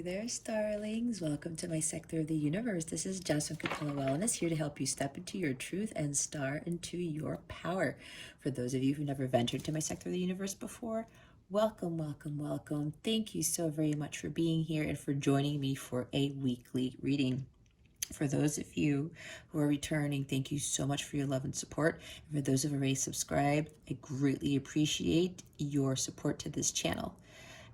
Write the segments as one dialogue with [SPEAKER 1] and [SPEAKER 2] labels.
[SPEAKER 1] there, starlings. Welcome to my sector of the universe. This is Jess from Capella Wellness, here to help you step into your truth and star into your power. For those of you who never ventured to my sector of the universe before, welcome, welcome, welcome. Thank you so very much for being here and for joining me for a weekly reading. For those of you who are returning, thank you so much for your love and support. And for those who have already subscribed, I greatly appreciate your support to this channel.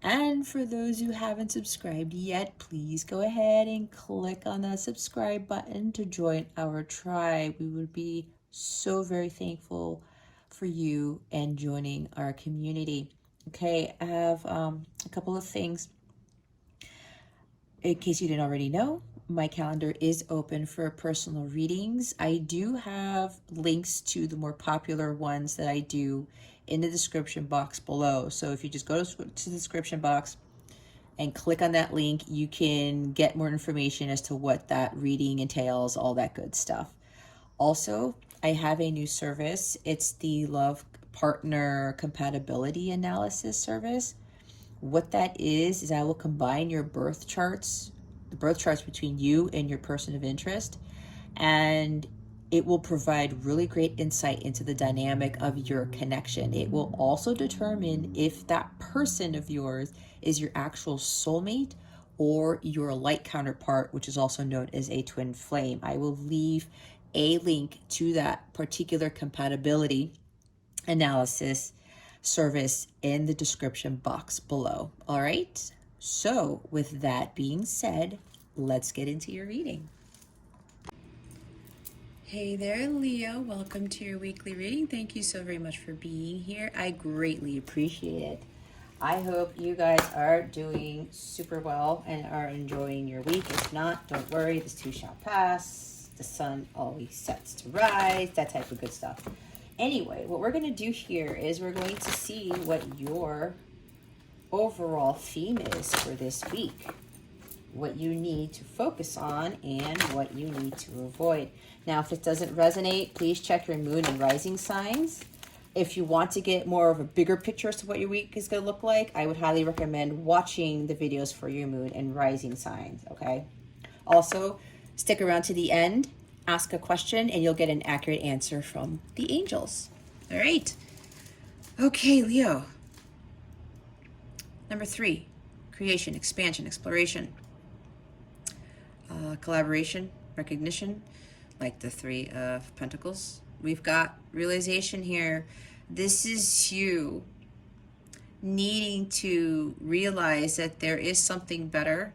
[SPEAKER 1] And for those who haven't subscribed yet, please go ahead and click on that subscribe button to join our tribe. We would be so very thankful for you and joining our community. Okay, I have a couple of things. In case you didn't already know, my calendar is open for personal readings. I do have links to the more popular ones that I do in the description box below. So if you just go to the description box and click on that link, you can get more information as to what that reading entails, all that good stuff. Also, I have a new service. It's the Love Partner Compatibility Analysis service. What that is I will combine your birth charts, the birth charts between you and your person of interest, and it will provide really great insight into the dynamic of your connection. It will also determine if that person of yours is your actual soulmate or your light counterpart, which is also known as a twin flame. I will leave a link to that particular compatibility analysis service in the description box below. All right. So with that being said, let's get into your reading. Hey there, Leo. Welcome to your weekly reading. Thank you so very much for being here. I greatly appreciate it. I hope you guys are doing super well and are enjoying your week. If not, don't worry. This too shall pass. The sun always sets to rise. That type of good stuff. Anyway, what we're going to do here is we're going to see what your overall theme is for this week, what you need to focus on and what you need to avoid. Now, if it doesn't resonate, please check your moon and rising signs. If you want to get more of a bigger picture as to what your week is going to look like, I would highly recommend watching the videos for your moon and rising signs, okay? Also, stick around to the end. Ask a question and you'll get an accurate answer from the angels. All right. Okay, Leo. Number 3, creation, expansion, exploration, collaboration, recognition, like the 3 of Pentacles. We've got realization here. This is you needing to realize that there is something better,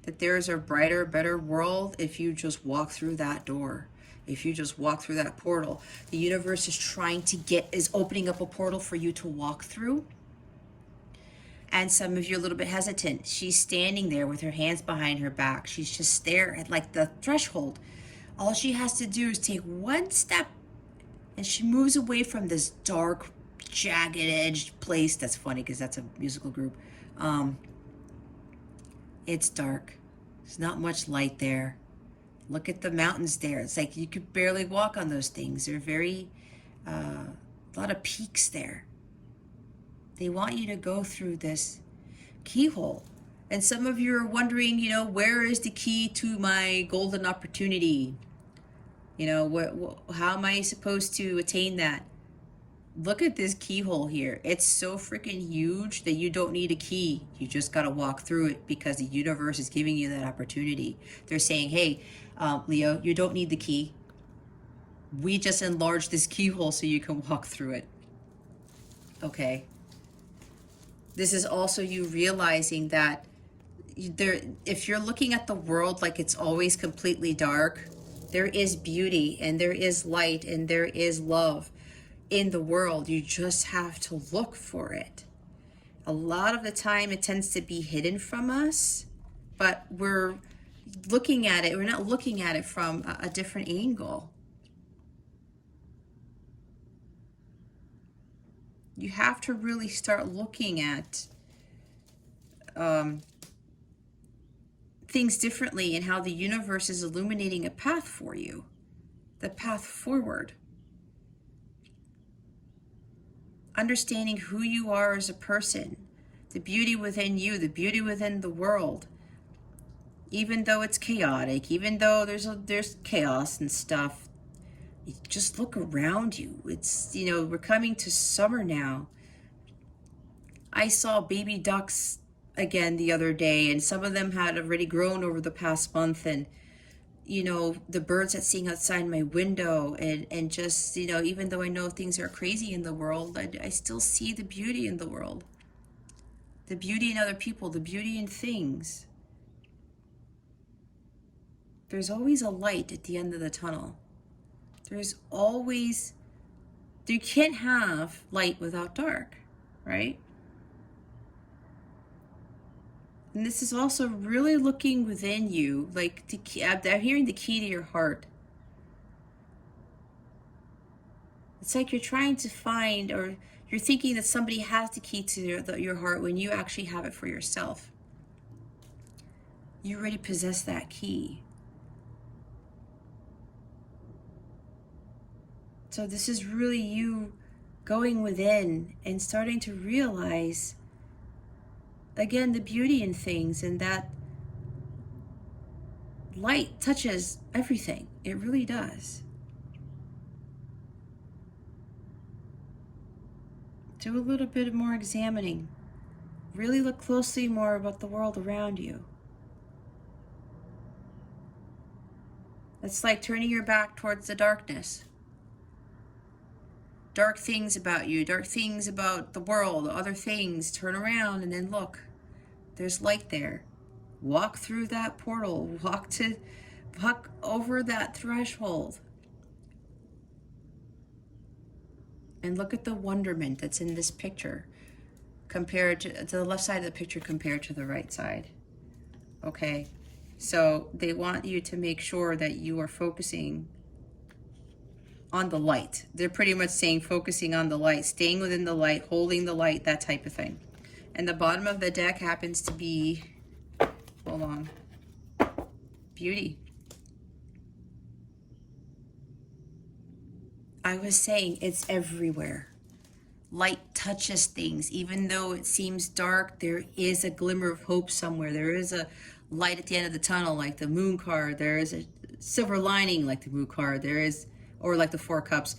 [SPEAKER 1] that there is a brighter, better world if you just walk through that door, if you just walk through that portal. The universe is opening up a portal for you to walk through. And some of you are a little bit hesitant. She's standing there with her hands behind her back. She's just there at like the threshold. All she has to do is take one step and she moves away from this dark, jagged edged place. That's funny because that's a musical group. It's dark. There's not much light there. Look at the mountains there. It's like you could barely walk on those things. They're very, a lot of peaks there. They want you to go through this keyhole. And some of you are wondering, where is the key to my golden opportunity? How am I supposed to attain that? Look at this keyhole here. It's so freaking huge that you don't need a key. You just got to walk through it because the universe is giving you that opportunity. They're saying, hey, Leo, you don't need the key. We just enlarged this keyhole so you can walk through it. Okay. This is also you realizing that if you're looking at the world like it's always completely dark, there is beauty and there is light and there is love in the world. You just have to look for it. A lot of the time it tends to be hidden from us, but we're looking at it. We're not looking at it from a different angle. You have to really start looking at things differently and how the universe is illuminating a path for you, the path forward. Understanding who you are as a person, the beauty within you, the beauty within the world, Even though it's chaotic, even though there's chaos and stuff, just look around you. It's, we're coming to summer now. I saw baby ducks again the other day, and some of them had already grown over the past month. And the birds that sing outside my window, and just, even though I know things are crazy in the world, I still see the beauty in the world, the beauty in other people, the beauty in things. There's always a light at the end of the tunnel. You can't have light without dark, right? And this is also really looking within you, like I'm hearing the key to your heart. It's like you're trying to find, or you're thinking that somebody has the key to your heart when you actually have it for yourself. You already possess that key. So this is really you going within and starting to realize, again, the beauty in things, and that light touches everything. It really does. Do a little bit more examining. Really look closely more about the world around you. It's like turning your back towards the darkness. Dark things about you, dark things about the world, other things. Turn around and then look. There's light there. Walk through that portal. Walk over that threshold. And look at the wonderment that's in this picture compared to the left side of the picture compared to the right side. Okay, so they want you to make sure that you are focusing on the light. They're pretty much saying focusing on the light, staying within the light, holding the light, that type of thing. And the bottom of the deck happens to be, hold on, beauty. I was saying it's everywhere. Light touches things. Even though it seems dark, there is a glimmer of hope somewhere. There is a light at the end of the tunnel, like the moon card. There is a silver lining, like the moon card. There is, or like the Four Cups.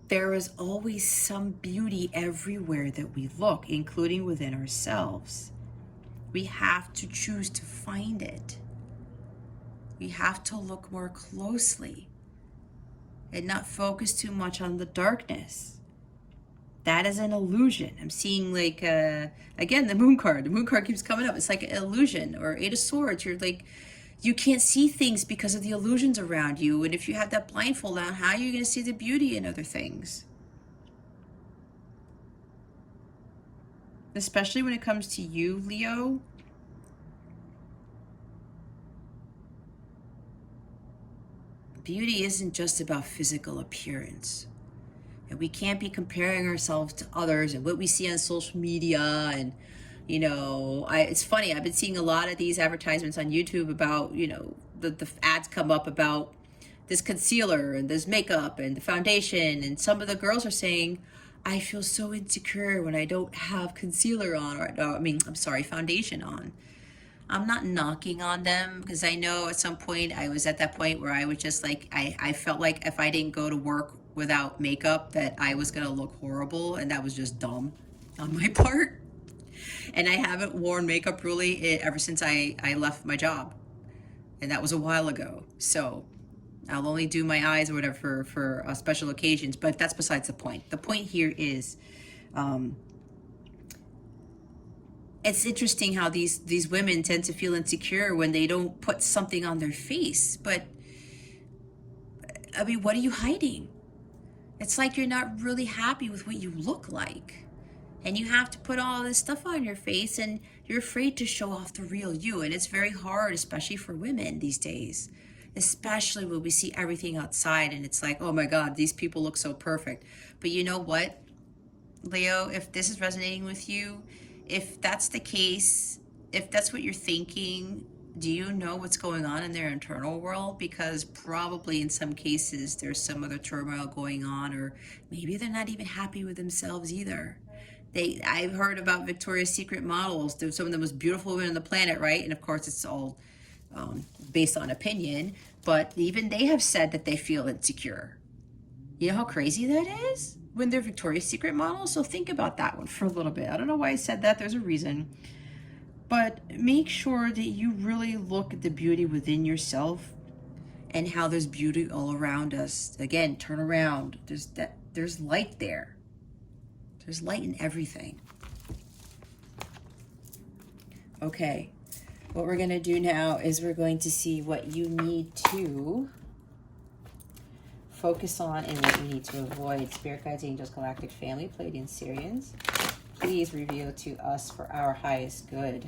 [SPEAKER 1] There is always some beauty everywhere that we look, including within ourselves. We have to choose to find it. We have to look more closely and not focus too much on the darkness. That is an illusion. I'm seeing like, again, the moon card. The moon card keeps coming up. It's like an illusion, or Eight of Swords. You're like, you can't see things because of the illusions around you. And if you have that blindfold on, how are you going to see the beauty in other things? Especially when it comes to you, Leo. Beauty isn't just about physical appearance. And we can't be comparing ourselves to others and what we see on social media. And, it's funny, I've been seeing a lot of these advertisements on YouTube about, the ads come up about this concealer and this makeup and the foundation. And some of the girls are saying, I feel so insecure when I don't have concealer on, or foundation on. I'm not knocking on them, because I know at some point I was at that point where I was just like, I felt like if I didn't go to work without makeup that I was going to look horrible, and that was just dumb on my part. And I haven't worn makeup really ever since I left my job, and that was a while ago. So I'll only do my eyes or whatever for special occasions, but that's besides the point. The point here is, it's interesting how these women tend to feel insecure when they don't put something on their face. But, what are you hiding? It's like you're not really happy with what you look like. And you have to put all this stuff on your face, and you're afraid to show off the real you. And it's very hard, especially for women these days. Especially when we see everything outside and it's like, oh my God, these people look so perfect. But you know what, Leo, if this is resonating with you, if that's the case, if that's what you're thinking, do you know what's going on in their internal world? Because probably in some cases there's some other turmoil going on, or maybe they're not even happy with themselves either. I've heard about Victoria's Secret models. They're some of the most beautiful women on the planet, right? And of course it's all based on opinion, but even they have said that they feel insecure. You know how crazy that is when they're Victoria's Secret models? So think about that one for a little bit. I don't know why I said that. There's a reason. But make sure that you really look at the beauty within yourself and how there's beauty all around us. Again, turn around. There's light there. There's light in everything. Okay. What we're going to do now is we're going to see what you need to focus on and what you need to avoid. Spirit guides, angels, galactic family, Pleiadians, Sirians, please reveal to us for our highest good.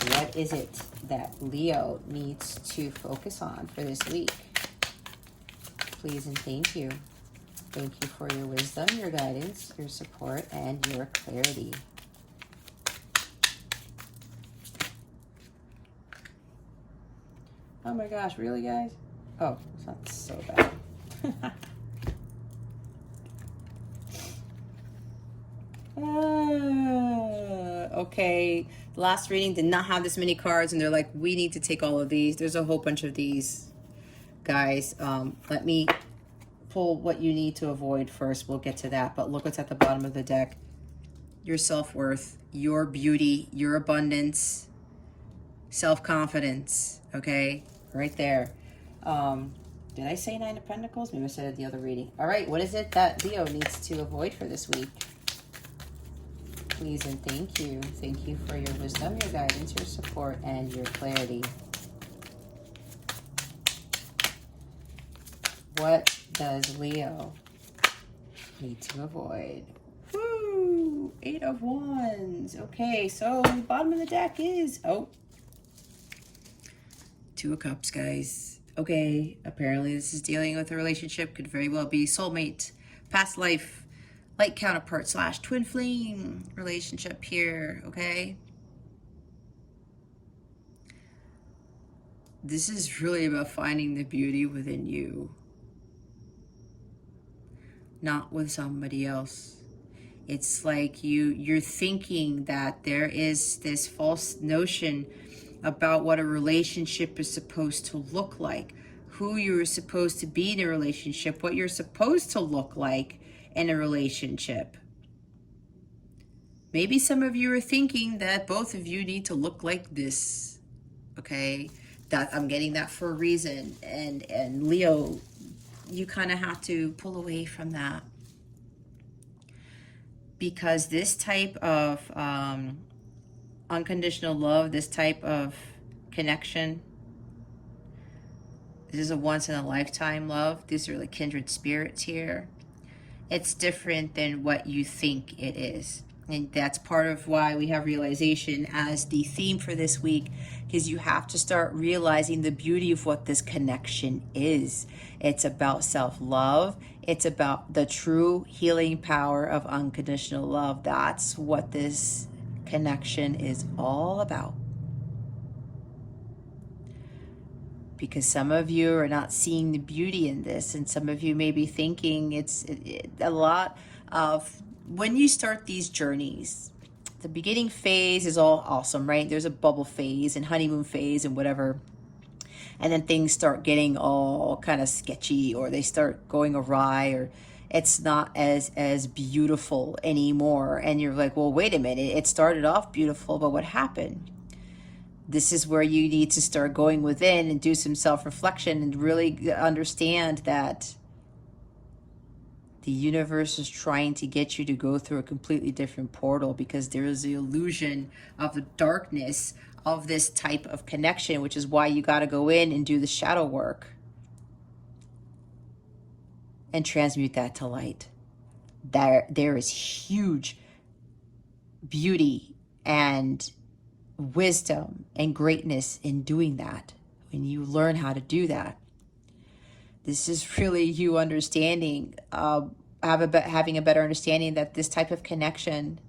[SPEAKER 1] What is it that Leo needs to focus on for this week? Please and thank you. Thank you for your wisdom, your guidance, your support, and your clarity. Oh my gosh, really, guys? Oh, it's not so bad. Okay, last reading did not have this many cards, and they're like, we need to take all of these. There's a whole bunch of these, guys. Let me pull what you need to avoid first. We'll get to that, but look what's at the bottom of the deck. Your self-worth, your beauty, your abundance, self-confidence, okay? Right there. Did I say Nine of Pentacles? Maybe I said it the other reading. All right, what is it that Leo needs to avoid for this week? Please and thank you. Thank you for your wisdom, your guidance, your support, and your clarity. What does Leo need to avoid? Woo! 8 of Wands. Okay, so the bottom of the deck is... Oh. 2 of Cups, guys. Okay, apparently this is dealing with a relationship. Could very well be soulmate, past life, light counterpart / twin flame relationship here, okay? This is really about finding the beauty within you, not with somebody else. It's like you're thinking that there is this false notion about what a relationship is supposed to look like, who you're supposed to be in a relationship, what you're supposed to look like in a relationship. Maybe some of you are thinking that both of you need to look like this, okay? That I'm getting that for a reason. And Leo, you kind of have to pull away from that. Because this type of unconditional love, this type of connection, this is a once-in-a-lifetime love. These are like kindred spirits here. It's different than what you think it is. And that's part of why we have realization as the theme for this week, because you have to start realizing the beauty of what this connection is. It's about self-love. It's about the true healing power of unconditional love. That's what this connection is all about. Because some of you are not seeing the beauty in this, and some of you may be thinking it's a lot of, when you start these journeys, the beginning phase is all awesome, right? There's a bubble phase and honeymoon phase and whatever. And then things start getting all kind of sketchy, or they start going awry, or it's not as beautiful anymore. And you're like, well, wait a minute, it started off beautiful, but what happened? This is where you need to start going within and do some self-reflection and really understand that the universe is trying to get you to go through a completely different portal, because there is the illusion of the darkness of this type of connection, which is why you got to go in and do the shadow work and transmute that to light. There is huge beauty and wisdom and greatness in doing that when you learn how to do that. This is really you understanding, having a better understanding that this type of connection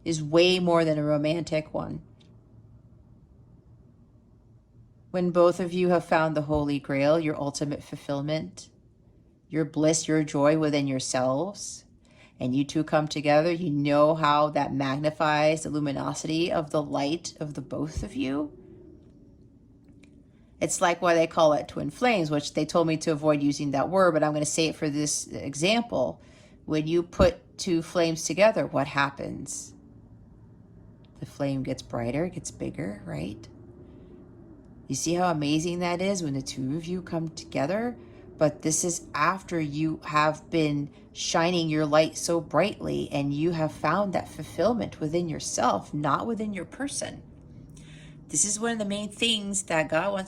[SPEAKER 1] is way more than a romantic one. When both of you have found the Holy Grail, your ultimate fulfillment, your bliss, your joy within yourselves, and you two come together, you know how that magnifies the luminosity of the light of the both of you. It's like why they call it twin flames, which they told me to avoid using that word, but I'm going to say it for this example. When you put two flames together, what happens? The flame gets brighter, gets bigger, right? You see how amazing that is when the two of you come together? But this is after you have been shining your light so brightly and you have found that fulfillment within yourself, not within your person. This is one of the main things that God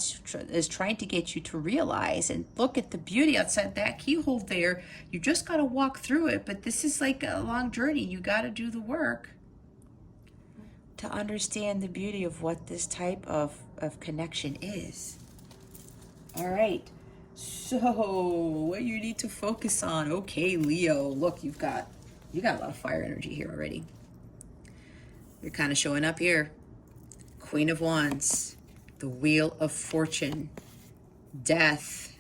[SPEAKER 1] is trying to get you to realize. And look at the beauty outside that keyhole there. You just got to walk through it. But this is like a long journey. You got to do the work to understand the beauty of what this type of connection is. All right. So what you need to focus on. Okay, Leo, look, you got a lot of fire energy here already. You're kind of showing up here. Queen of Wands, the Wheel of Fortune, Death,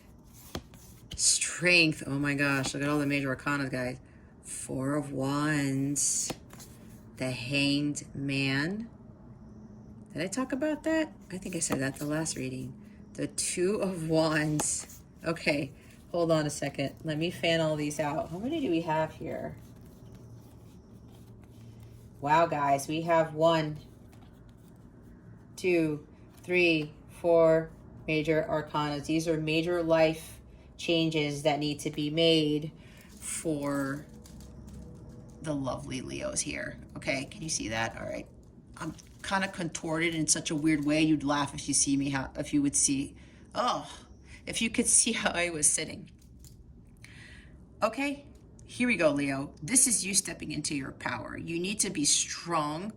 [SPEAKER 1] Strength. Oh my gosh, look at all the major arcana, guys. Four of Wands, the Hanged Man. Did I talk about that? I think I said that the last reading. The Two of Wands. Okay, hold on a second. Let me fan all these out. How many do we have here? Wow, guys, we have 1, 2, 3, 4 major arcana. These are major life changes that need to be made for the lovely Leos here. Okay, can you see that? All right. I'm kind of contorted in such a weird way. You'd laugh if you see me, if you would see, if you could see how I was sitting. Okay, here we go, Leo. This is you stepping into your power. You need to be strong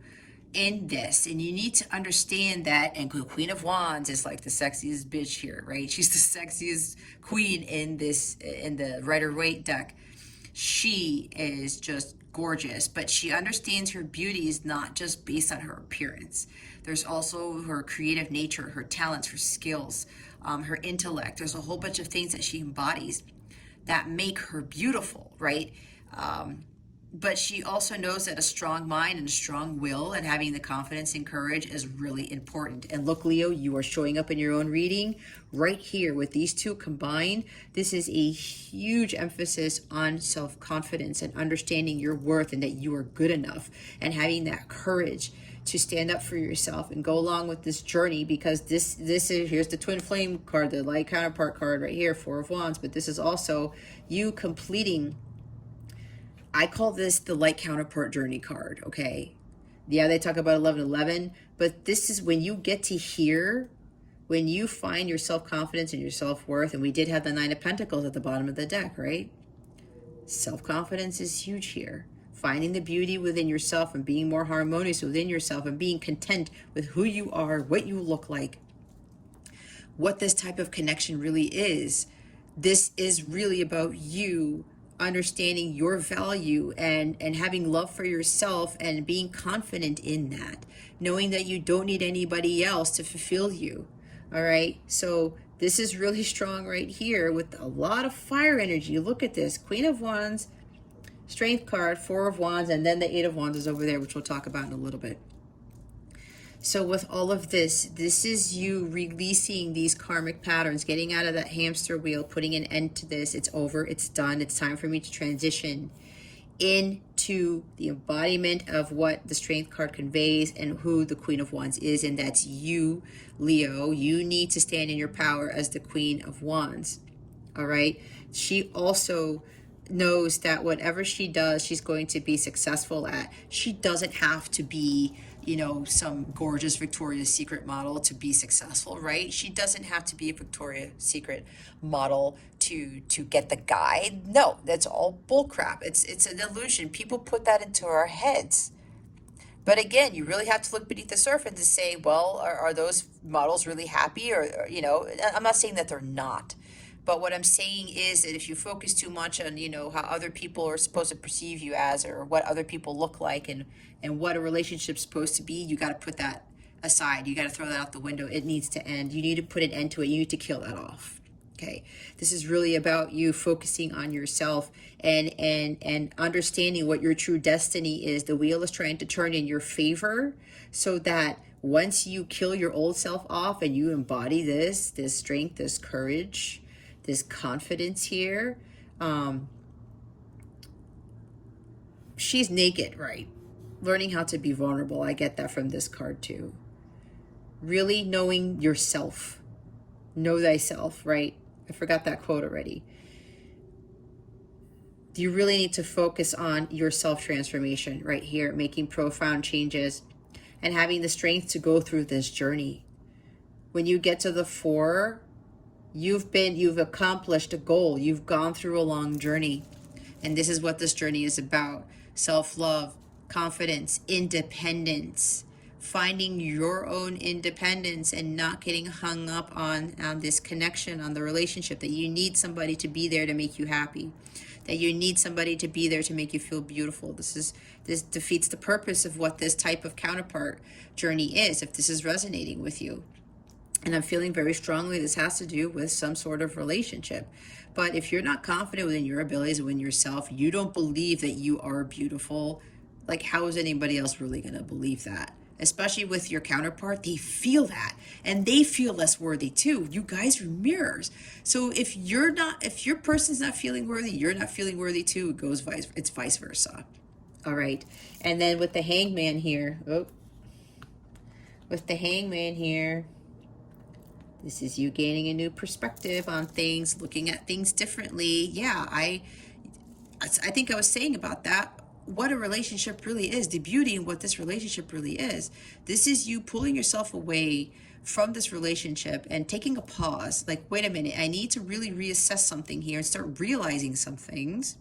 [SPEAKER 1] in this, and you need to understand that. And Queen of Wands is like the sexiest bitch here, right? She's the sexiest queen in the Rider-Waite deck. She is just gorgeous, but she understands her beauty is not just based on her appearance. There's also her creative nature, her talents, her skills, her intellect. There's a whole bunch of things that she embodies that make her beautiful, right? But she also knows that a strong mind and a strong will and having the confidence and courage is really important. And look, Leo, you are showing up in your own reading right here with these two combined. This is a huge emphasis on self-confidence and understanding your worth and that you are good enough and having that courage to stand up for yourself and go along with this journey, because this is, here's the twin flame card, the light counterpart card right here, Four of Wands, but this is also you completing, I call this the light counterpart journey card, okay? Yeah, they talk about 11-11, but this is when you get to here, when you find your self-confidence and your self-worth, and we did have the Nine of Pentacles at the bottom of the deck, right? Self-confidence is huge here. Finding the beauty within yourself and being more harmonious within yourself and being content with who you are, what you look like, what this type of connection really is. This is really about you understanding your value and having love for yourself and being confident in that, knowing that you don't need anybody else to fulfill you. All right, so this is really strong right here with a lot of fire energy. Look at this, Queen of Wands, Strength card, Four of Wands, and then the Eight of Wands is over there, which we'll talk about in a little bit. So with all of this, this is you releasing these karmic patterns, getting out of that hamster wheel, putting an end to this. It's over, it's done. It's time for me to transition into the embodiment of what the Strength card conveys and who the Queen of Wands is, and that's you, Leo. You need to stand in your power as the Queen of Wands. All right? She also knows that whatever she does, she's going to be successful at. She doesn't have to be, you know, some gorgeous Victoria's Secret model to be successful, right? She doesn't have to be a Victoria's Secret model to get the guy. No, that's all bullcrap. It's an illusion. People put that into our heads. But again, you really have to look beneath the surface to say, well, are those models really happy? Or, you know, I'm not saying that they're not. But what I'm saying is that if you focus too much on, you know, how other people are supposed to perceive you as, or what other people look like, and what a relationship's supposed to be, you got to put that aside. You got to throw that out the window. It needs to end. You need to put an end to it. You need to kill that off. Okay, this is really about you focusing on yourself and understanding what your true destiny is. The wheel is trying to turn in your favor, so that once you kill your old self off and you embody this strength, this courage, this confidence here. She's naked, right? Learning how to be vulnerable. I get that from this card too. Really knowing yourself. Know thyself, right? I forgot that quote already. You really need to focus on your self-transformation right here, making profound changes and having the strength to go through this journey. When you get to the 4, you've accomplished a goal. You've gone through a long journey. And this is what this journey is about. Self-love, confidence, independence, finding your own independence and not getting hung up on this connection, on the relationship, that you need somebody to be there to make you happy, that you need somebody to be there to make you feel beautiful. This defeats the purpose of what this type of counterpart journey is, if this is resonating with you. And I'm feeling very strongly this has to do with some sort of relationship. But if you're not confident within your abilities, within yourself, you don't believe that you are beautiful, like how is anybody else really going to believe that? Especially with your counterpart, they feel that and they feel less worthy too. You guys are mirrors. So if your person's not feeling worthy, you're not feeling worthy too. It's vice versa. All right. And then with the hangman here, this is you gaining a new perspective on things, looking at things differently. Yeah, I think I was saying about that, what a relationship really is, the beauty in what this relationship really is. This is you pulling yourself away from this relationship and taking a pause. Like, wait a minute, I need to really reassess something here and start realizing some things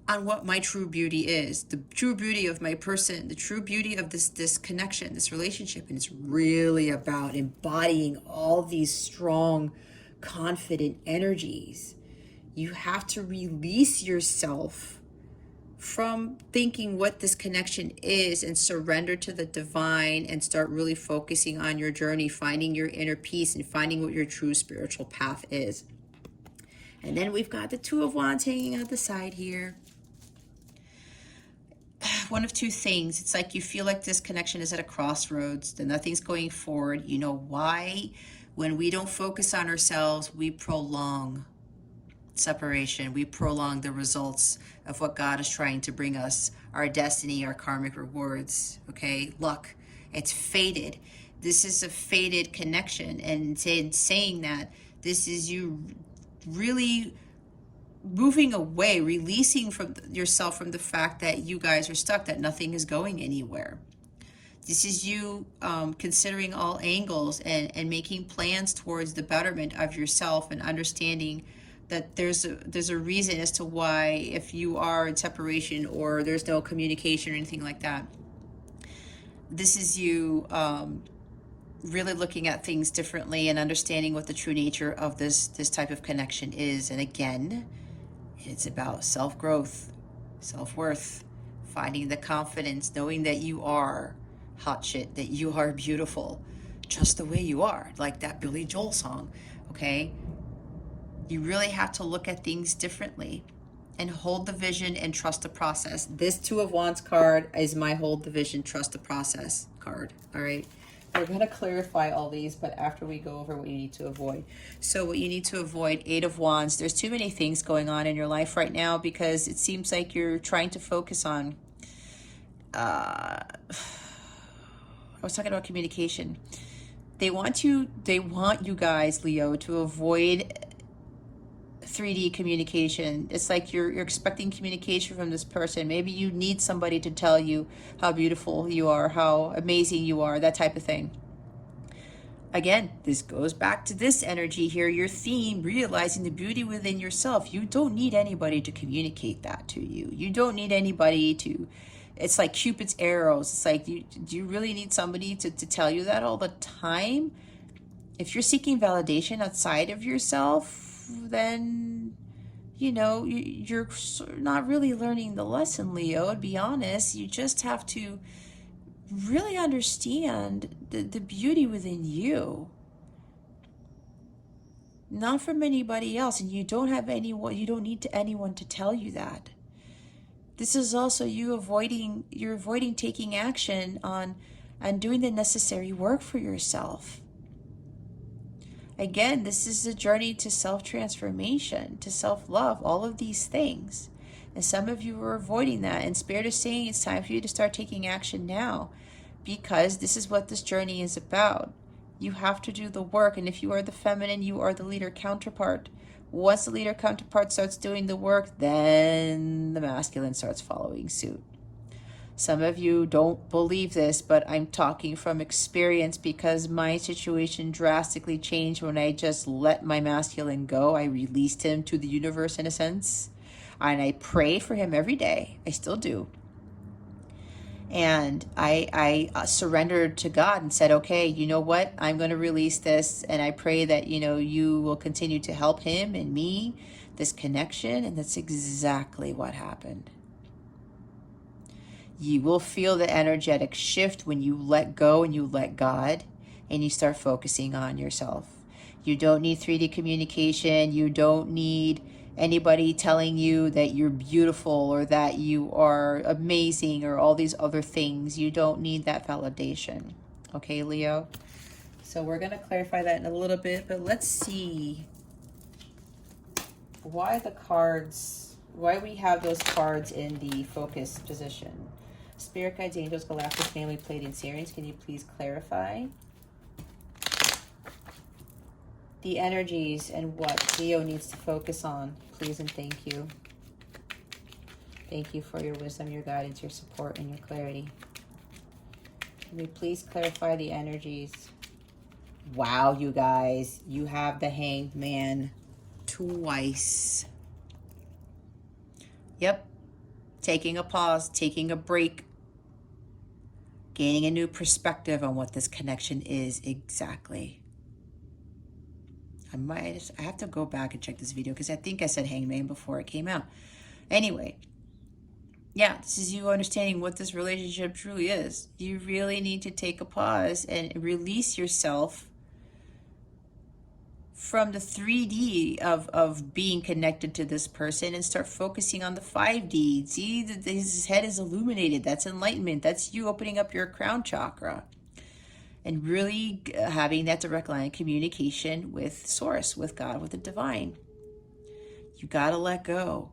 [SPEAKER 1] on what my true beauty is, the true beauty of my person, the true beauty of this connection, this relationship. And it's really about embodying all these strong, confident energies. You have to release yourself from thinking what this connection is and surrender to the divine and start really focusing on your journey, finding your inner peace and finding what your true spiritual path is. And then we've got the 2 of Wands hanging at the side here. One of two things. It's like you feel like this connection is at a crossroads, that nothing's going forward. You know why? When we don't focus on ourselves, we prolong separation. We prolong the results of what God is trying to bring us, our destiny, our karmic rewards, okay? Luck. It's fated. This is a fated connection. And saying that, this is you really moving away, releasing from yourself from the fact that you guys are stuck, that nothing is going anywhere. This is you considering all angles and making plans towards the betterment of yourself and understanding that there's a reason as to why, if you are in separation or there's no communication or anything like that. This is you really looking at things differently and understanding what the true nature of this type of connection is. And again, it's about self-growth, self-worth, finding the confidence, knowing that you are hot shit, that you are beautiful, just the way you are, like that Billy Joel song, okay? You really have to look at things differently and hold the vision and trust the process. This 2 of Wands card is my hold the vision, trust the process card, all right? We're going to clarify all these, but after we go over what you need to avoid. So what you need to avoid, 8 of Wands, there's too many things going on in your life right now because it seems like you're trying to focus on, I was talking about communication. They want you guys, Leo, to avoid 3D communication. It's like you're expecting communication from this person. Maybe you need somebody to tell you how beautiful you are, how amazing you are, that type of thing. Again, this goes back to this energy here, your theme, realizing the beauty within yourself. You don't need anybody to communicate that to you. You don't need anybody to, it's like Cupid's arrows. It's like, do you really need somebody to tell you that all the time? If you're seeking validation outside of yourself, then, you know, you're not really learning the lesson, Leo, to be honest. You just have to really understand the beauty within you. not from anybody else. And you don't have anyone, you don't need anyone to tell you that. This is also you're avoiding taking action on and doing the necessary work for yourself. Again, this is a journey to self-transformation, to self-love, all of these things. And some of you are avoiding that. And Spirit is saying it's time for you to start taking action now, because this is what this journey is about. You have to do the work. And if you are the feminine, you are the leader counterpart. Once the leader counterpart starts doing the work, then the masculine starts following suit. Some of you don't believe this, but I'm talking from experience, because my situation drastically changed when I just let my masculine go. I released him to the universe in a sense, and I pray for him every day. I still do. And I surrendered to God and said, okay, you know what? I'm going to release this. And I pray that, you will continue to help him and me, this connection. And that's exactly what happened. You will feel the energetic shift when you let go and you let God and you start focusing on yourself. You don't need 3D communication. You don't need anybody telling you that you're beautiful or that you are amazing or all these other things. You don't need that validation. Okay, Leo? So we're going to clarify that in a little bit, but let's see why we have those cards in the focus position. Spirit guides, angels, galactic, family, Pleiadian, Sirians, can you please clarify the energies and what Leo needs to focus on, please and thank you. Thank you for your wisdom, your guidance, your support, and your clarity. Can you please clarify the energies? Wow, you guys, you have the Hanged Man twice. Yep. Taking a pause, taking a break, gaining a new perspective on what this connection is exactly. I have to go back and check this video because I think I said hangman before it came out. Anyway, yeah, this is you understanding what this relationship truly is. You really need to take a pause and release yourself from the 3D of being connected to this person and start focusing on the 5D. See, his head is illuminated. That's enlightenment. That's you opening up your crown chakra and really having that direct line of communication with source, with God, with the divine. You got to let go.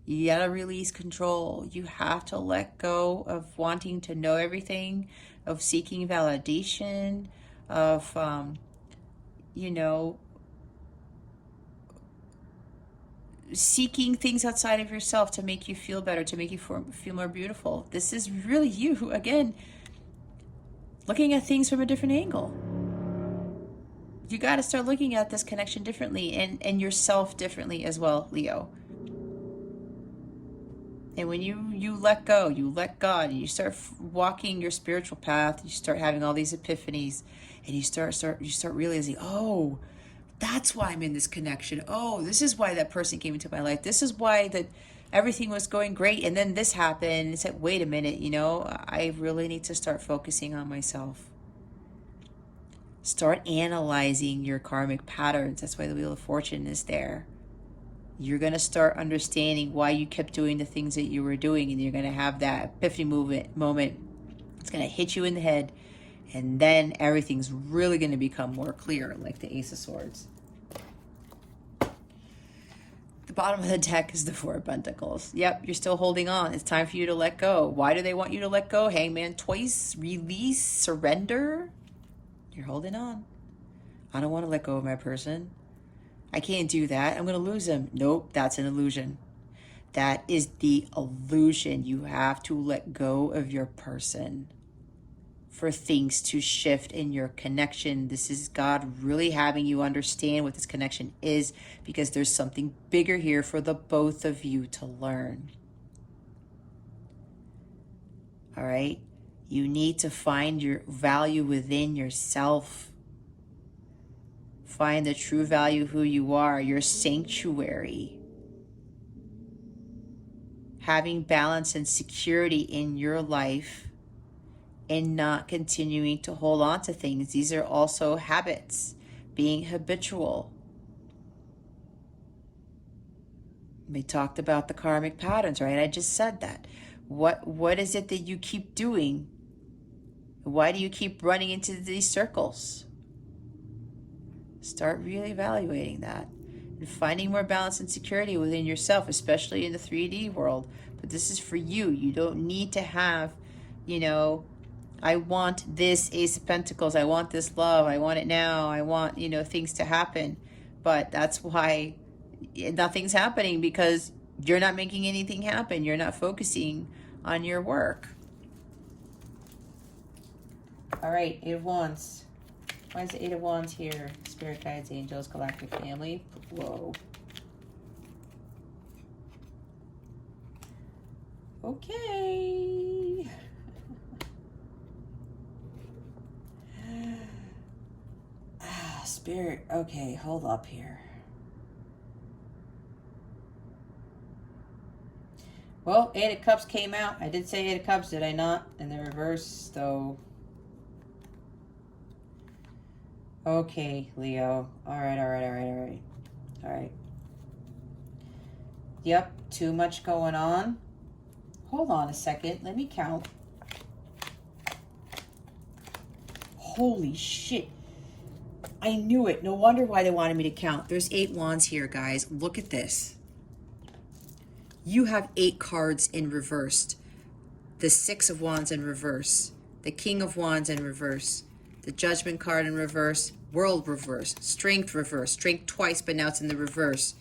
[SPEAKER 1] You got to release control. You have to let go of wanting to know everything, of seeking validation, of seeking things outside of yourself to make you feel better, to make you feel more beautiful. This is really you, again, looking at things from a different angle. You got to start looking at this connection differently and yourself differently as well, Leo. And when you let go, you let God, and you start walking your spiritual path, you start having all these epiphanies, and you start realizing, oh, that's why I'm in this connection. Oh, this is why that person came into my life. This is why that everything was going great, and then this happened. And it's like, wait a minute, I really need to start focusing on myself. Start analyzing your karmic patterns. That's why the Wheel of Fortune is there. You're going to start understanding why you kept doing the things that you were doing, and you're going to have that epiphany moment. It's going to hit you in the head, and then everything's really going to become more clear, like the Ace of Swords. The bottom of the deck is the Four of Pentacles. Yep, you're still holding on. It's time for you to let go. Why do they want you to let go? Hangman twice. Release, surrender. You're holding on. I don't want to let go of my person. I can't do that. I'm going to lose him. Nope, that's an illusion. That is the illusion. You have to let go of your person for things to shift in your connection. This is God really having you understand what this connection is, because there's something bigger here for the both of you to learn. All right? You need to find your value within yourself. Find the true value, who you are, your sanctuary. Having balance and security in your life and not continuing to hold on to things. These are also habits, being habitual. We talked about the karmic patterns, right? I just said that. What is it that you keep doing? Why do you keep running into these circles? Start really evaluating that and finding more balance and security within yourself, especially in the 3D world. But this is for you. You don't need to have, you know, I want this Ace of Pentacles. I want this love. I want it now. I want, you know, things to happen. But that's why nothing's happening, because you're not making anything happen. You're not focusing on your work. All right, Eight of Wands. Why is the Eight of Wands here? Spirit guides, angels, galactic family. Whoa. Okay. Spirit. Okay, hold up here. Well, Eight of Cups came out. I did say Eight of Cups, did I not? In the reverse, though. Okay, Leo. All right. Yep, too much going on. Hold on a second. Let me count. Holy shit. I knew it. No wonder why they wanted me to count. There's 8 wands here, guys. Look at this. You have 8 cards in reversed. The 6 of wands in reverse. The King of Wands in reverse. The Judgment card in reverse. World reverse. Strength reverse. Strength twice, but now it's in the reverse.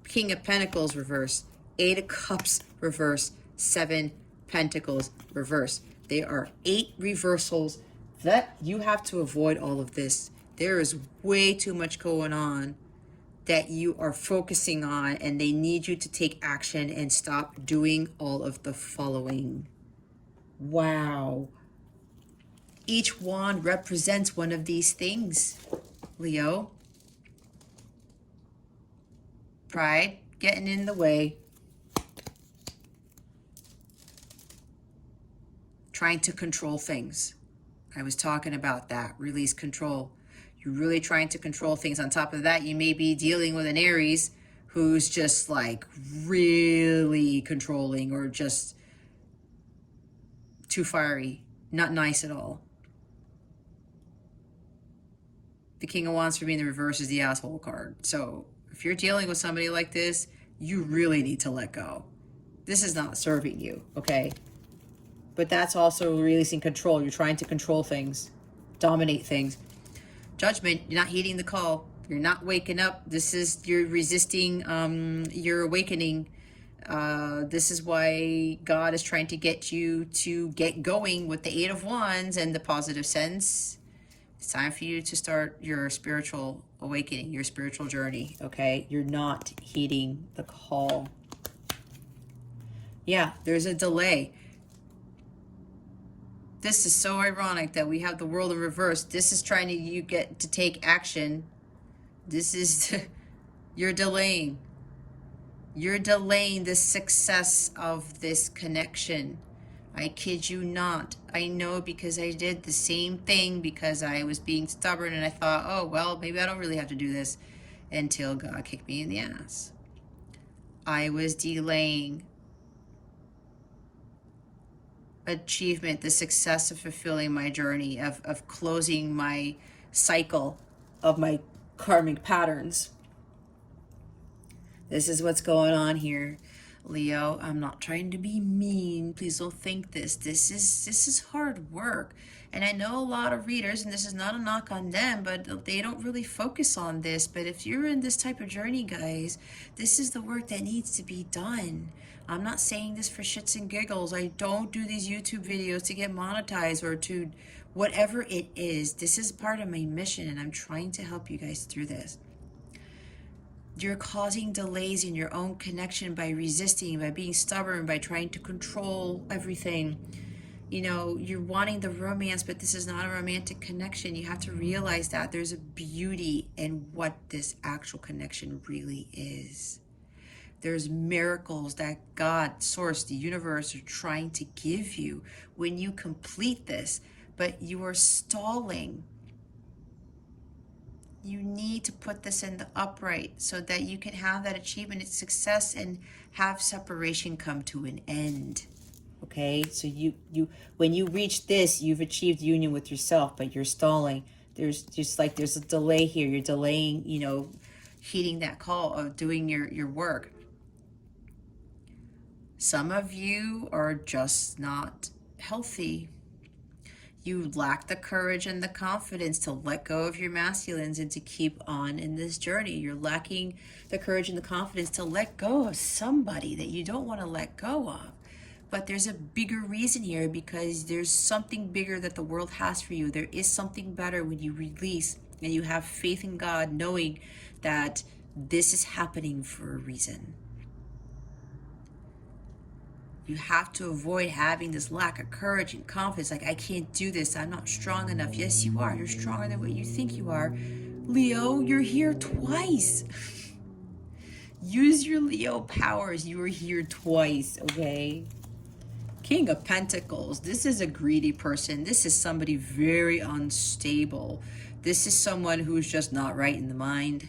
[SPEAKER 1] King of Pentacles reverse. 8 of Cups reverse. 7 Pentacles reverse. There are 8 reversals that you have to avoid all of this. There is way too much going on that you are focusing on, and they need you to take action and stop doing all of the following. Wow. Each wand represents one of these things, Leo. Pride getting in the way. Trying to control things. I was talking about that. Release control. You're really trying to control things. On top of that, you may be dealing with an Aries who's just like really controlling, or just too fiery. Not nice at all. The King of Wands for me in the reverse is the asshole card. So if you're dealing with somebody like this, you really need to let go. This is not serving you, okay? But that's also releasing control. You're trying to control things, dominate things. Judgment, you're not heeding the call. You're not waking up. This is, you're resisting your awakening. This is why God is trying to get you to get going with the 8 of Wands and the positive sense. It's time for you to start your spiritual awakening, your spiritual journey, okay? You're not heeding the call. Yeah, there's a delay. This is so ironic that we have the world in reverse. This is trying to, you get to take action. This is, you're delaying. You're delaying the success of this connection. I kid you not. I know, because I did the same thing, because I was being stubborn and I thought, oh, well, maybe I don't really have to do this, until God kicked me in the ass. I was delaying achievement, the success of fulfilling my journey, of closing my cycle of my karmic patterns. This is what's going on here, Leo. I'm not trying to be mean. Please don't think this. This is hard work. And I know a lot of readers, and this is not a knock on them, but they don't really focus on this. But if you're in this type of journey, guys, this is the work that needs to be done. I'm not saying this for shits and giggles. I don't do these YouTube videos to get monetized or to whatever it is. This is part of my mission, and I'm trying to help you guys through this. You're causing delays in your own connection by resisting, by being stubborn, by trying to control everything. You know, you're wanting the romance, but this is not a romantic connection. You have to realize that there's a beauty in what this actual connection really is. There's miracles that God, Source, the universe are trying to give you when you complete this, but you are stalling. You need to put this in the upright so that you can have that achievement and success and have separation come to an end. Okay, so you when you reach this, you've achieved union with yourself, but you're stalling. There's just like there's a delay here. You're delaying, heeding that call of doing your work. Some of you are just not healthy. You lack the courage and the confidence to let go of your masculines and to keep on in this journey. You're lacking the courage and the confidence to let go of somebody that you don't want to let go of. But there's a bigger reason here, because there's something bigger that the world has for you. There is something better when you release and you have faith in God, knowing that this is happening for a reason. You have to avoid having this lack of courage and confidence. Like, I can't do this. I'm not strong enough. Yes, you are. You're stronger than what you think you are. Leo, you're here twice. Use your Leo powers. You are here twice, okay? King of Pentacles. This is a greedy person. This is somebody very unstable. This is someone who's just not right in the mind.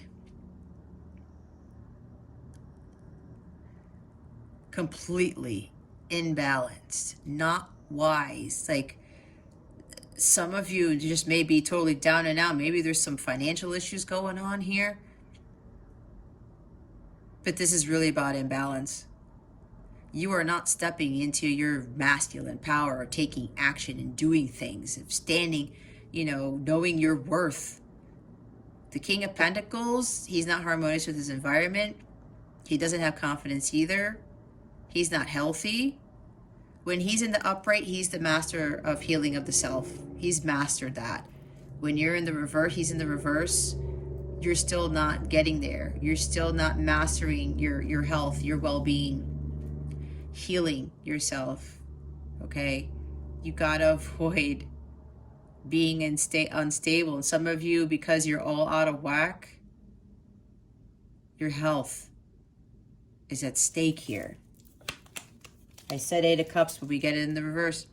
[SPEAKER 1] Completely imbalanced, not wise. Like, some of you just may be totally down and out. Maybe there's some financial issues going on here. But this is really about imbalance. You are not stepping into your masculine power or taking action and doing things, standing, knowing your worth. The King of Pentacles, he's not harmonious with his environment. He doesn't have confidence either. He's not healthy. When he's in the upright, he's the master of healing of the self. He's mastered that. When you're in the reverse, he's in the reverse. You're still not getting there. You're still not mastering your health, your well-being, healing yourself. Okay? You gotta avoid being unstable. And some of you, because you're all out of whack, your health is at stake here. I said 8 of Cups, but we get it in the reverse.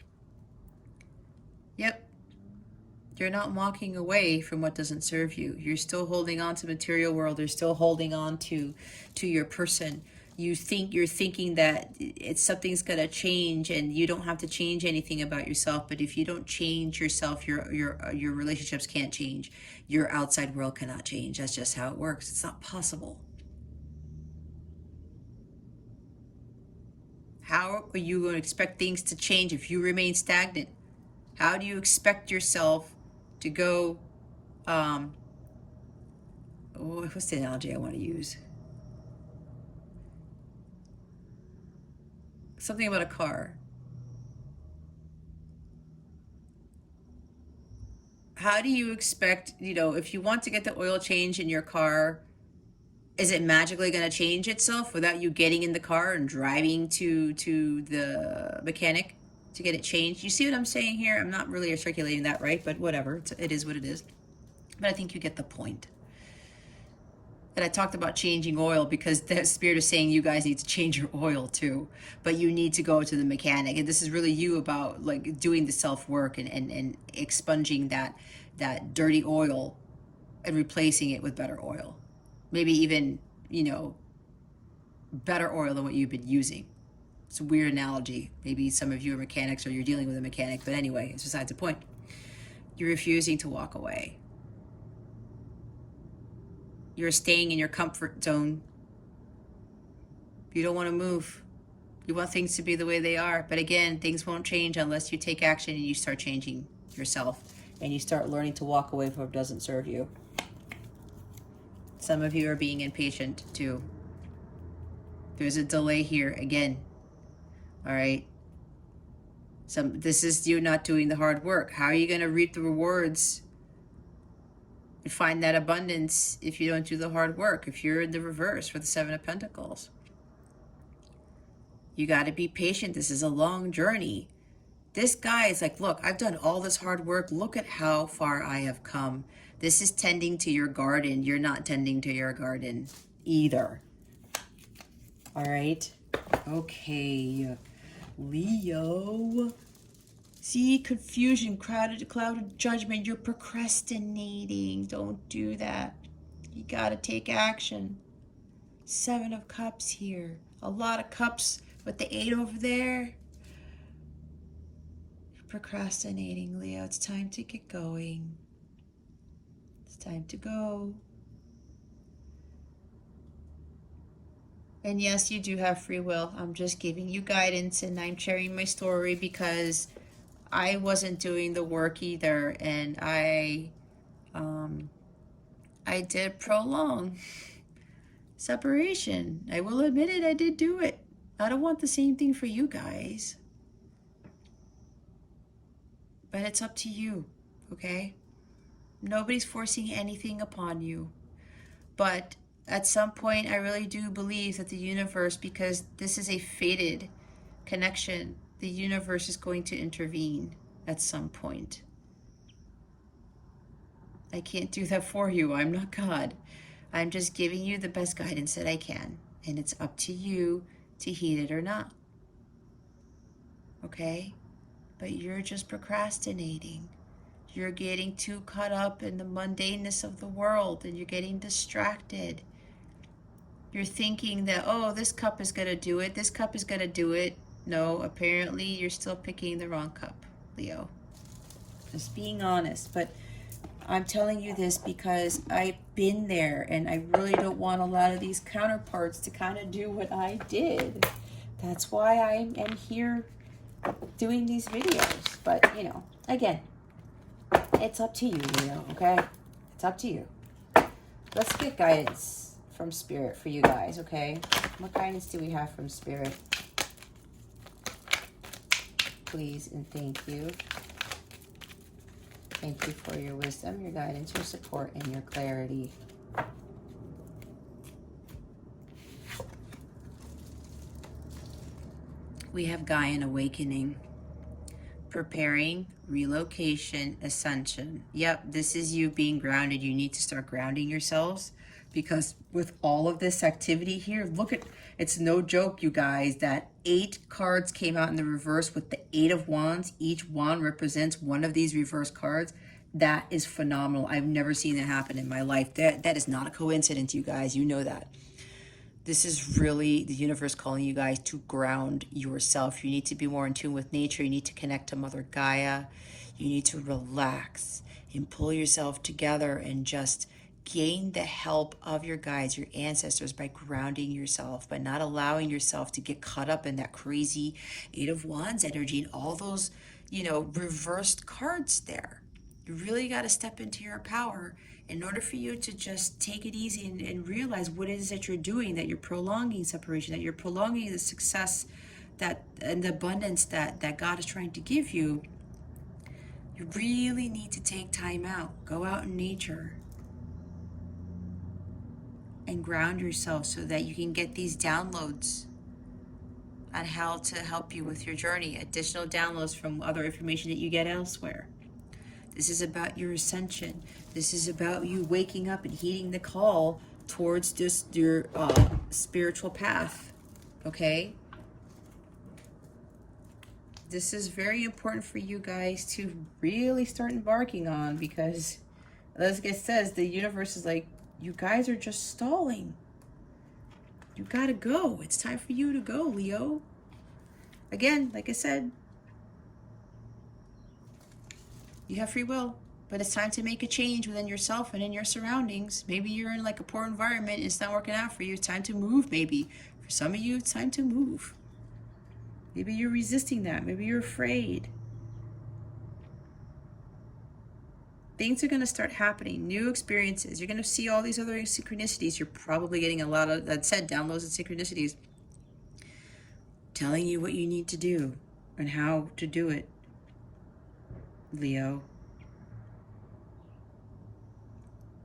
[SPEAKER 1] Yep. You're not walking away from what doesn't serve you. You're still holding on to material world. You're still holding on to your person. You're thinking that something's gonna change, and you don't have to change anything about yourself. But if you don't change yourself, your relationships can't change. Your outside world cannot change. That's just how it works. It's not possible. How are you going to expect things to change if you remain stagnant? How do you expect yourself to go, what's the analogy I want to use? Something about a car. How do you expect, if you want to get the oil change in your car, is it magically going to change itself without you getting in the car and driving to the mechanic to get it changed? You see what I'm saying here? I'm not really articulating that right, but whatever. It is what it is. But I think you get the point. And I talked about changing oil because the spirit is saying you guys need to change your oil too. But you need to go to the mechanic. And this is really you about like doing the self-work and expunging that dirty oil and replacing it with better oil. Maybe even, better oil than what you've been using. It's a weird analogy. Maybe some of you are mechanics or you're dealing with a mechanic, but anyway, it's besides the point. You're refusing to walk away. You're staying in your comfort zone. You don't want to move. You want things to be the way they are. But again, things won't change unless you take action and you start changing yourself and you start learning to walk away from what doesn't serve you. Some of you are being impatient too. There's a delay here again. All right. This is you not doing the hard work. How are you going to reap the rewards and find that abundance if you don't do the hard work? If you're in the reverse for the 7 of Pentacles, you got to be patient. This is a long journey. This guy is like, look, I've done all this hard work. Look at how far I have come. This is tending to your garden. You're not tending to your garden either. All right. Okay. Leo. See, confusion, clouded judgment. You're procrastinating. Don't do that. You gotta take action. 7 of Cups here. A lot of cups with the 8 over there. You're procrastinating, Leo. It's time to get going. It's time to go. And yes, you do have free will. I'm just giving you guidance, and I'm sharing my story because I wasn't doing the work either, and I did prolong separation. I will admit it, I did do it. I don't want the same thing for you guys. But it's up to you, okay? Nobody's forcing anything upon you. But at some point, I really do believe that the universe, because this is a fated connection, the universe is going to intervene at some point. I can't do that for you. I'm not God. I'm just giving you the best guidance that I can. And it's up to you to heed it or not. Okay? But you're just procrastinating. You're getting too caught up in the mundaneness of the world, and you're getting distracted. You're thinking that, oh, this cup is going to do it. This cup is going to do it. No, apparently you're still picking the wrong cup, Leo. Just being honest. But I'm telling you this because I've been there, and I really don't want a lot of these counterparts to kind of do what I did. That's why I am here doing these videos. But, you know, again, it's up to you, Leo, okay? It's up to you. Let's get guidance from Spirit for you guys, okay? What guidance do we have from Spirit? Please and thank you. Thank you for your wisdom, your guidance, your support, and your clarity. We have Gaian awakening. Preparing, relocation, ascension. Yep, this is you being grounded. You need to start grounding yourselves because with all of this activity here, look at, it's no joke, you guys, that 8 cards came out in the reverse with the 8 of Wands. Each wand represents one of these reverse cards. That is phenomenal. I've never seen that happen in my life. That is not a coincidence, you guys. You know that. This is really the universe calling you guys to ground yourself. You need to be more in tune with nature. You need to connect to Mother Gaia. You need to relax and pull yourself together and just gain the help of your guides, your ancestors, by grounding yourself, by not allowing yourself to get caught up in that crazy 8 of Wands energy and all those, you know, reversed cards there. You really got to step into your power in order for you to just take it easy and realize what it is that you're doing, that you're prolonging separation, that you're prolonging the success that and the abundance that God is trying to give you. You really need to take time out. Go out in nature and ground yourself so that you can get these downloads on how to help you with your journey, additional downloads from other information that you get elsewhere. This is about your ascension. This is about you waking up and heeding the call towards just your spiritual path, okay? This is very important for you guys to really start embarking on because, as it says, the universe is like, you guys are just stalling. You gotta go. It's time for you to go, Leo. Again, like I said, you have free will, but it's time to make a change within yourself and in your surroundings. Maybe you're in like a poor environment and it's not working out for you. It's time to move, maybe. For some of you, it's time to move. Maybe you're resisting that. Maybe you're afraid. Things are going to start happening, new experiences. You're going to see all these other synchronicities. You're probably getting a lot of, that said, downloads and synchronicities telling you what you need to do and how to do it. Leo,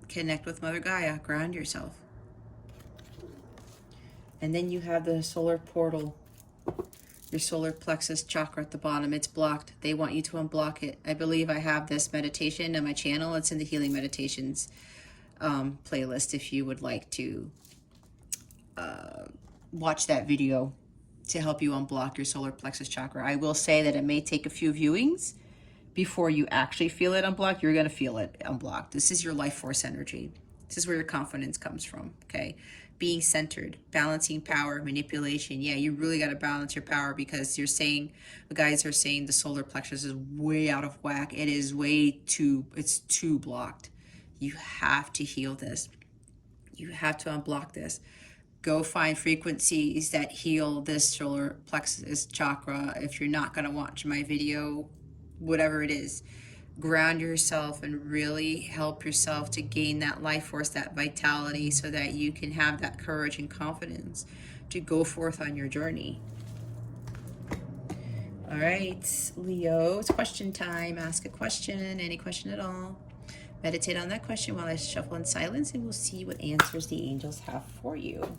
[SPEAKER 1] connect with Mother Gaia, ground yourself. And then you have the solar portal, your solar plexus chakra at the bottom. It's blocked. They want you to unblock it. I believe I have this meditation on my channel. It's in the Healing Meditations playlist if you would like to watch that video to help you unblock your solar plexus chakra. I will say that it may take a few viewings before you actually feel it unblocked. You're going to feel it unblocked. This is your life force energy. This is where your confidence comes from, okay? Being centered, balancing power, manipulation. Yeah, you really got to balance your power, because you're saying, the guys are saying the solar plexus is way out of whack. It is it's too blocked. You have to heal this. You have to unblock this. Go find frequencies that heal this solar plexus chakra. If you're not going to watch my video, whatever it is, ground yourself and really help yourself to gain that life force, that vitality, so that you can have that courage and confidence to go forth on your journey. All right, Leo, it's question time. Ask a question, any question at all. Meditate on that question while I shuffle in silence, and we'll see what answers the angels have for you.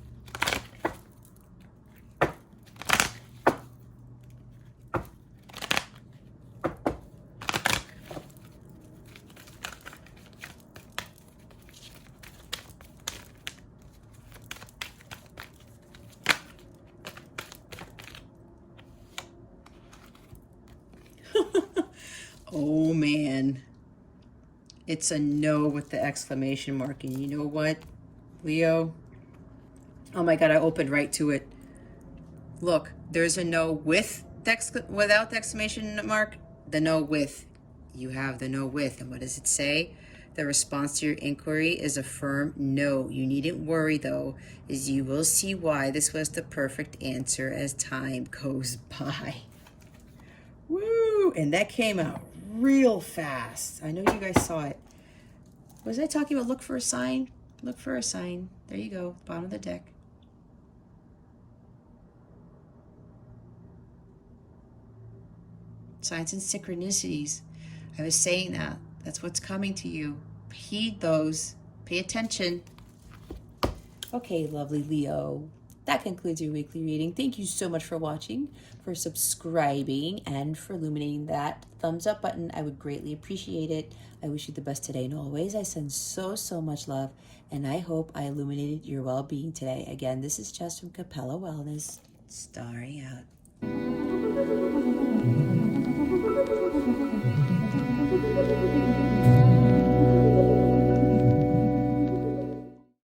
[SPEAKER 1] Oh man, it's a no with the exclamation mark. And you know what, Leo? Oh my God, I opened right to it. Look, there's a no without the exclamation mark, the no with. You have the no with. And what does it say? The response to your inquiry is a firm no. You needn't worry, though, as you will see why this was the perfect answer as time goes by. Woo! And that came out real fast. I know you guys saw it. Was I talking about look for a sign? Look for a sign. There you go, bottom of the deck. Signs and synchronicities. I was saying that. That's what's coming to you. Heed those. Pay attention. Okay, lovely Leo. That concludes your weekly reading. Thank you so much for watching, for subscribing, and for illuminating that thumbs up button. I would greatly appreciate it. I wish you the best today and always. I send so much love, and I hope I illuminated your well-being today. Again, this is Jess from Capella Wellness. Starry out.